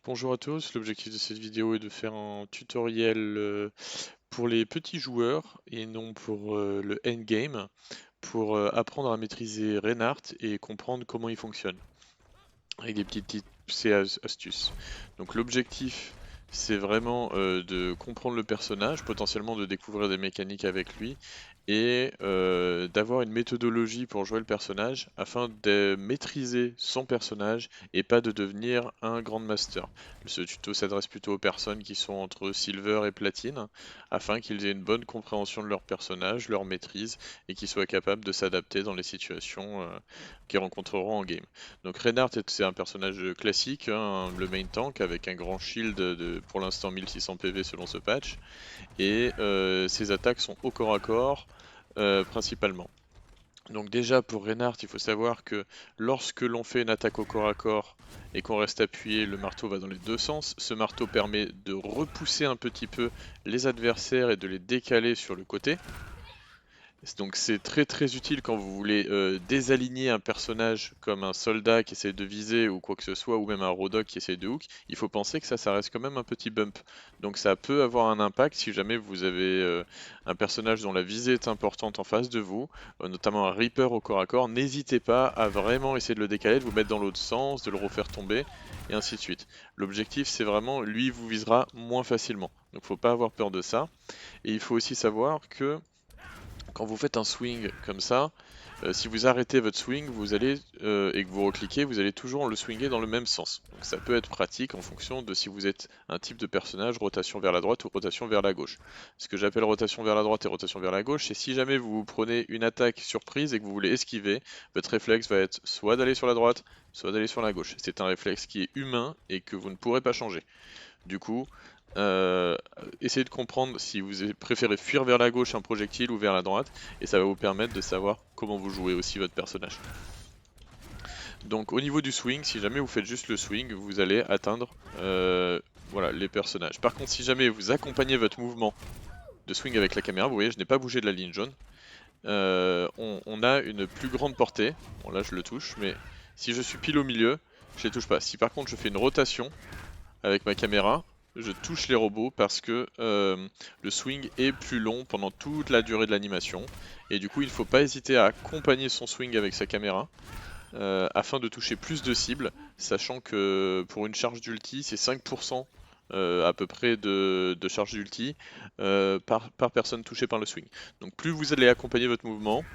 Bonjour à tous, l'objectif de cette vidéo est de faire un tutoriel pour les petits joueurs et non pour le endgame, pour apprendre à maîtriser Reinhardt et comprendre comment il fonctionne, avec des petites tips et astuces. Donc l'objectif c'est vraiment de comprendre le personnage, potentiellement de découvrir des mécaniques avec lui et d'avoir une méthodologie pour jouer le personnage afin de maîtriser son personnage et pas de devenir un Grandmaster. Ce tuto s'adresse plutôt aux personnes qui sont entre Silver et Platine afin qu'ils aient une bonne compréhension de leur personnage, leur maîtrise et qu'ils soient capables de s'adapter dans les situations qu'ils rencontreront en game. Donc Reinhardt c'est un personnage classique, hein, le main tank avec un grand shield de pour l'instant 1600 PV selon ce patch et ses attaques sont au corps à corps principalement. Donc déjà pour Reinhardt, il faut savoir que lorsque l'on fait une attaque au corps à corps et qu'on reste appuyé, le marteau va dans les deux sens. Ce marteau permet de repousser un petit peu les adversaires et de les décaler sur le côté. Donc c'est très utile quand vous voulez désaligner un personnage comme un soldat qui essaie de viser ou quoi que ce soit, ou même un Rodok qui essaie de hook. Il faut penser que ça reste quand même un petit bump. Donc ça peut avoir un impact si jamais vous avez un personnage dont la visée est importante en face de vous, notamment un Reaper au corps à corps. N'hésitez pas à vraiment essayer de le décaler, de vous mettre dans l'autre sens, de le refaire tomber, et ainsi de suite. L'objectif c'est vraiment, lui il vous visera moins facilement. Donc faut pas avoir peur de ça. Et il faut aussi savoir que quand vous faites un swing comme ça, si vous arrêtez votre swing, vous allez et que vous recliquez, vous allez toujours le swinger dans le même sens. Donc ça peut être pratique en fonction de si vous êtes un type de personnage, rotation vers la droite ou rotation vers la gauche. Ce que j'appelle rotation vers la droite et rotation vers la gauche, c'est si jamais vous prenez une attaque surprise et que vous voulez esquiver, votre réflexe va être soit d'aller sur la droite, soit d'aller sur la gauche. C'est un réflexe qui est humain et que vous ne pourrez pas changer. Du coup, euh, essayez de comprendre si vous préférez fuir vers la gauche un projectile ou vers la droite, et ça va vous permettre de savoir comment vous jouez aussi votre personnage. Donc au niveau du swing, si jamais vous faites juste le swing, vous allez atteindre voilà, les personnages. Par contre, si jamais vous accompagnez votre mouvement de swing avec la caméra, vous voyez, je n'ai pas bougé de la ligne jaune, on a une plus grande portée. Bon là je le touche, mais si je suis pile au milieu, je les touche pas. Si par contre je fais une rotation, avec ma caméra, je touche les robots parce que le swing est plus long pendant toute la durée de l'animation. Et du coup, il ne faut pas hésiter à accompagner son swing avec sa caméra afin de toucher plus de cibles, sachant que pour une charge d'ulti, c'est 5% à peu près de charge d'ulti par personne touchée par le swing. Donc plus vous allez accompagner votre mouvement,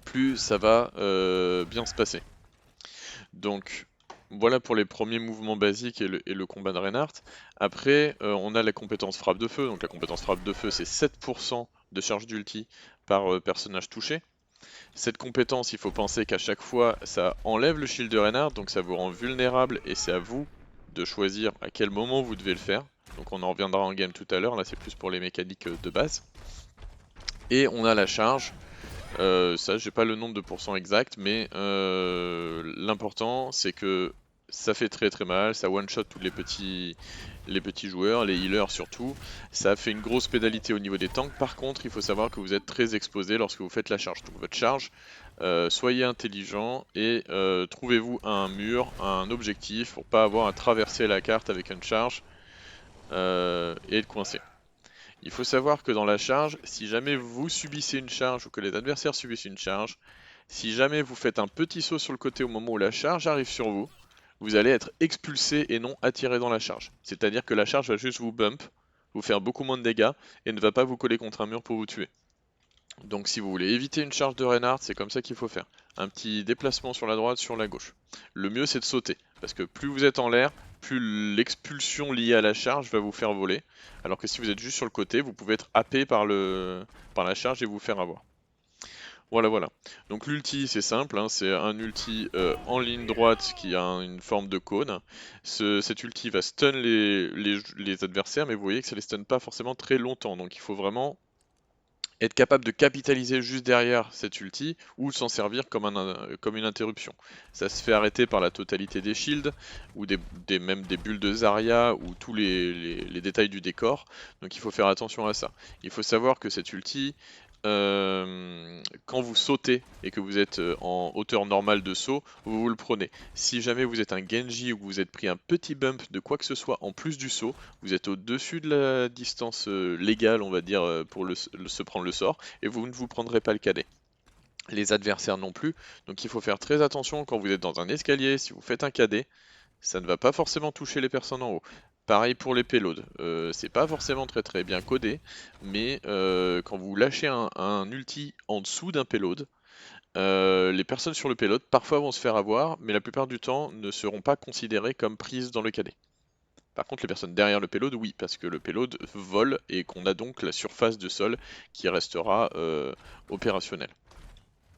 plus ça va bien se passer. Donc voilà pour les premiers mouvements basiques et le combat de Reinhardt. Après, on a la compétence frappe de feu. Donc la compétence frappe de feu, c'est 7% de charge d'ulti par personnage touché. Cette compétence, il faut penser qu'à chaque fois, ça enlève le shield de Reinhardt, donc ça vous rend vulnérable et c'est à vous de choisir à quel moment vous devez le faire. Donc on en reviendra en game tout à l'heure, là c'est plus pour les mécaniques de base. Et on a la charge, ça, j'ai pas le nombre de pourcents exact, mais l'important c'est que ça fait très mal, ça one-shot tous les petits joueurs, les healers surtout. Ça fait une grosse pénalité au niveau des tanks. Par contre, il faut savoir que vous êtes très exposé lorsque vous faites la charge. Donc votre charge, soyez intelligent et trouvez-vous un mur, un objectif pour pas avoir à traverser la carte avec une charge et être coincé. Il faut savoir que dans la charge, si jamais vous subissez une charge ou que les adversaires subissent une charge, si jamais vous faites un petit saut sur le côté au moment où la charge arrive sur vous, vous allez être expulsé et non attiré dans la charge. C'est-à-dire que la charge va juste vous bump, vous faire beaucoup moins de dégâts et ne va pas vous coller contre un mur pour vous tuer. Donc si vous voulez éviter une charge de Reinhardt, c'est comme ça qu'il faut faire. Un petit déplacement sur la droite, sur la gauche. Le mieux c'est de sauter, parce que plus vous êtes en l'air, plus l'expulsion liée à la charge va vous faire voler. Alors que si vous êtes juste sur le côté, vous pouvez être happé par la charge et vous faire avoir. Voilà. Donc l'ulti c'est simple, hein, c'est un ulti en ligne droite qui a une forme de cône. Cet ulti va stun les adversaires, mais vous voyez que ça les stun pas forcément très longtemps. Donc il faut vraiment être capable de capitaliser juste derrière cet ulti ou s'en servir comme une interruption. Ça se fait arrêter par la totalité des shields ou même des bulles de Zarya ou tous les détails du décor. Donc il faut faire attention à ça. Il faut savoir que cet ulti quand vous sautez et que vous êtes en hauteur normale de saut, vous le prenez. Si jamais vous êtes un Genji ou que vous êtes pris un petit bump de quoi que ce soit en plus du saut, vous êtes au-dessus de la distance légale, on va dire, pour se prendre le sort, et vous ne vous prendrez pas le cadet. Les adversaires non plus, donc il faut faire très attention quand vous êtes dans un escalier, si vous faites un cadet, ça ne va pas forcément toucher les personnes en haut. Pareil pour les payloads, c'est pas forcément très bien codé, mais quand vous lâchez un ulti en dessous d'un payload, les personnes sur le payload parfois vont se faire avoir, mais la plupart du temps ne seront pas considérées comme prises dans le cadet. Par contre, les personnes derrière le payload, oui, parce que le payload vole et qu'on a donc la surface de sol qui restera opérationnelle.